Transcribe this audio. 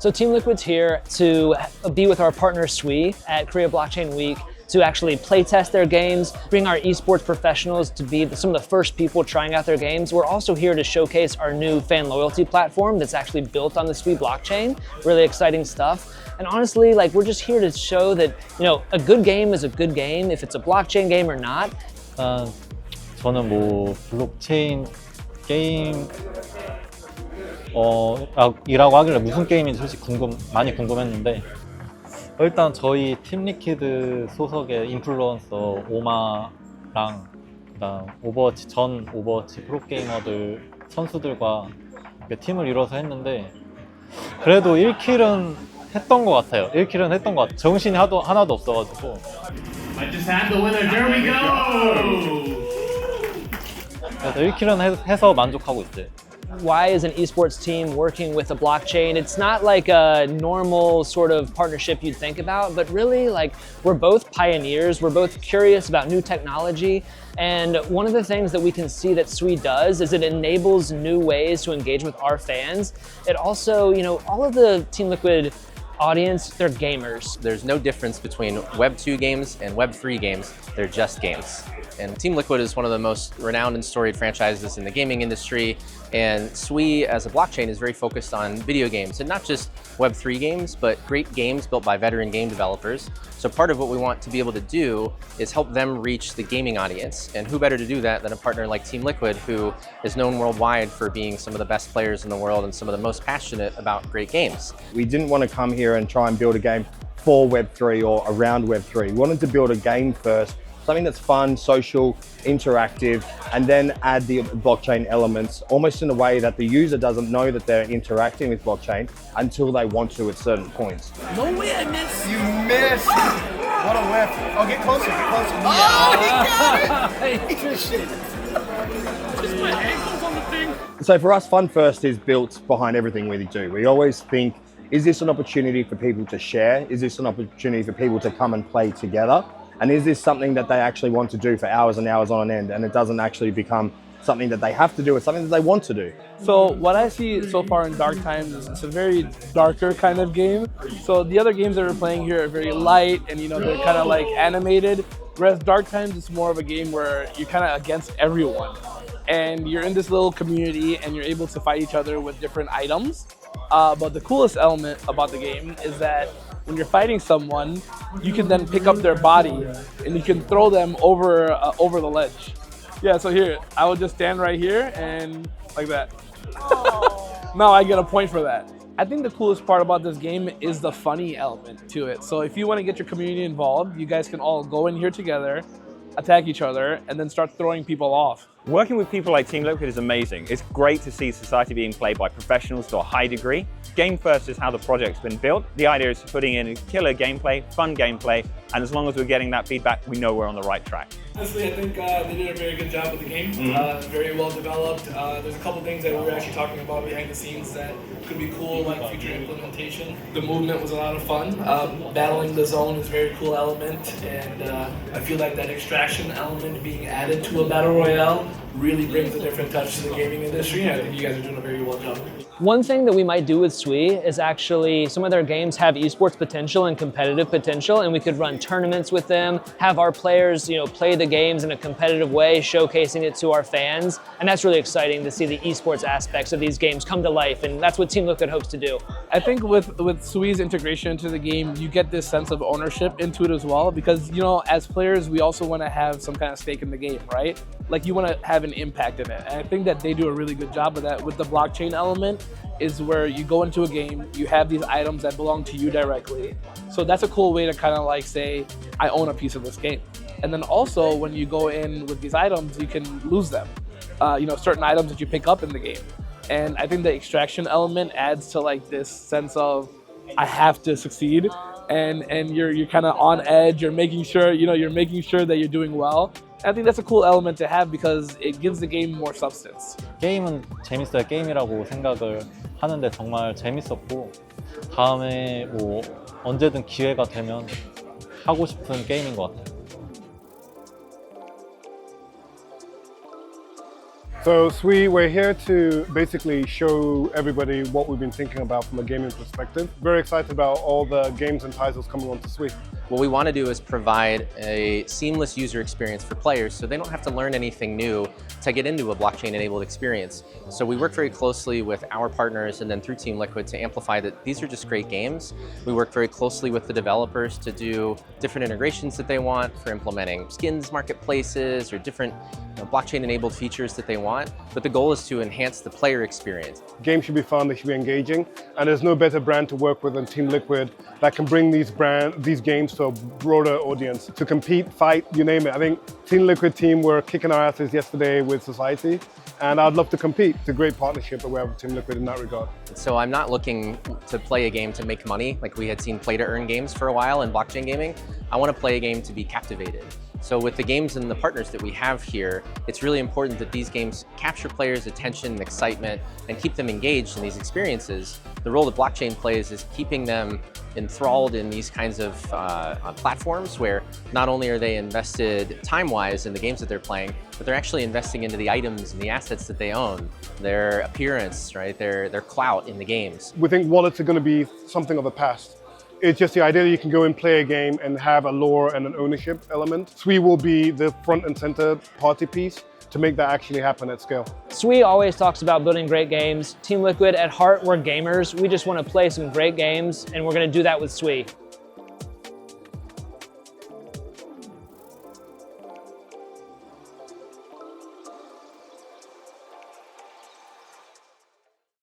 So Team Liquid's here to be with our partner SWE at Korea Blockchain Week to actually play test their games, bring our esports professionals to be some of the first people trying out their games. We're also here to showcase our new fan loyalty platform that's actually built on the SWE blockchain. Really exciting stuff. And honestly, like, we're just here to show that, you know, a good game is a good game, if it's a blockchain game or not. 저는 뭐 블록체인 게임 이라고 하길래 무슨 게임인지 솔직히 많이 궁금했는데 일단 저희 팀 리퀴드 소속의 인플루언서 오마랑 그다음 전 오버워치 프로게이머들 선수들과 팀을 이뤄서 했는데 그래도 1킬은 했던 것 같아요. 1킬은 했던 것 같아요. 정신이 하나도 없어가지고. I just had the winner. There we go. 그래서 1킬은 해서 만족하고 있어요. Why is an esports team working with a blockchain? It's not like a normal sort of partnership you'd think about, but really, like, we're both pioneers, we're both curious about new technology, and one of the things that we can see that SWE does is it enables new ways to engage with our fans. It also, you know, all of the Team Liquid audience, they're gamers. There's no difference between Web 2 games and Web 3 games. They're just games. And Team Liquid is one of the most renowned and storied franchises in the gaming industry. And SWE as a blockchain is very focused on video games, and not just Web 3 games, but great games built by veteran game developers. So part of what we want to be able to do is help them reach the gaming audience. And who better to do that than a partner like Team Liquid, who is known worldwide for being some of the best players in the world and some of the most passionate about great games. We didn't want to come here and try and build a game for Web3 or around Web3. We wanted to build a game first, something that's fun, social, interactive, and then add the blockchain elements almost in a way that the user doesn't know that they're interacting with blockchain until they want to at certain points. No way I missed. You missed. What a whiff. Oh, get closer, get closer. Oh, he got it. Just my ankles on the thing. So for us, Fun First is built behind everything we do. We always think, is this an opportunity for people to share? Is this an opportunity for people to come and play together? And is this something that they actually want to do for hours and hours on end, and it doesn't actually become something that they have to do, it's something that they want to do? So what I see so far in Dark Times is it's a very darker kind of game. So the other games that we're playing here are very light and, you know, they're kind of like animated. Whereas Dark Times is more of a game where you're kind of against everyone. And you're in this little community and you're able to fight each other with different items. But the coolest element about the game is that when you're fighting someone, you can then pick up their body and you can throw them over the ledge. Yeah, so here, I would just stand right here and like that. Now I get a point for that. I think the coolest part about this game is the funny element to it. So if you want to get your community involved, you guys can all go in here together, attack each other, and then start throwing people off. Working with people like Team Liquid is amazing. It's great to see Society being played by professionals to a high degree. Game first is how the project's been built. The idea is putting in killer gameplay, fun gameplay, and as long as we're getting that feedback, we know we're on the right track. Honestly, I think they did a very good job with the game. Very well developed. There's a couple things that we were actually talking about behind the scenes that could be cool, like future implementation. The movement was a lot of fun. Battling the zone is a very cool element, and I feel like that extraction element being added to a battle royale really brings a different touch to the gaming industry, and I think you guys are doing a very well job. One thing that we might do with SWE is actually some of their games have esports potential and competitive potential, and we could run tournaments with them, have our players, you know, play the games in a competitive way, showcasing it to our fans. And that's really exciting to see the esports aspects of these games come to life, and that's what Team Liquid hopes to do. I think with SWE's integration into the game, you get this sense of ownership into it as well, because, you know, as players, we also want to have some kind of stake in the game, right? Like, you want to have an impact in it. And I think that they do a really good job of that with the blockchain element. Is where you go into a game, you have these items that belong to you directly. So that's a cool way to kind of like say, I own a piece of this game. And then also when you go in with these items, you can lose them. You know, certain items that you pick up in the game. And I think the extraction element adds to like this sense of, I have to succeed. And you're kind of on edge, you're making sure, you know, you're making sure that you're doing well. I think that's a cool element to have because it gives the game more substance. 게임은 재밌어야 게임이라고 생각을 하는데 정말 재밌었고 다음에 뭐 언제든 기회가 되면 하고 싶은 게임인 것 같아요. So SWE, we're here to basically show everybody what we've been thinking about from a gaming perspective. Very excited about all the games and titles coming onto SWE. What we want to do is provide a seamless user experience for players so they don't have to learn anything new to get into a blockchain-enabled experience. So we work very closely with our partners and then through Team Liquid to amplify that these are just great games. We work very closely with the developers to do different integrations that they want for implementing skins, marketplaces, or different blockchain-enabled features that they want. But the goal is to enhance the player experience. Games should be fun, they should be engaging, and there's no better brand to work with than Team Liquid that can bring these games to a broader audience, to compete, fight, you name it. I think Team Liquid team were kicking our asses yesterday with Society, and I'd love to compete. It's a great partnership that we have with Team Liquid in that regard. So I'm not looking to play a game to make money, like we had seen play to earn games for a while in blockchain gaming. I want to play a game to be captivated. So with the games and the partners that we have here, it's really important that these games capture players' attention and excitement and keep them engaged in these experiences. The role that blockchain plays is keeping them enthralled in these kinds of platforms where not only are they invested time-wise in the games that they're playing, but they're actually investing into the items and the assets that they own, their appearance, right? Their clout in the games. We think wallets are going to be something of the past. It's just the idea that you can go and play a game and have a lore and an ownership element. SWE will be the front and center party piece to make that actually happen at scale. SWE always talks about building great games. Team Liquid, at heart, we're gamers. We just want to play some great games, and we're going to do that with SWE.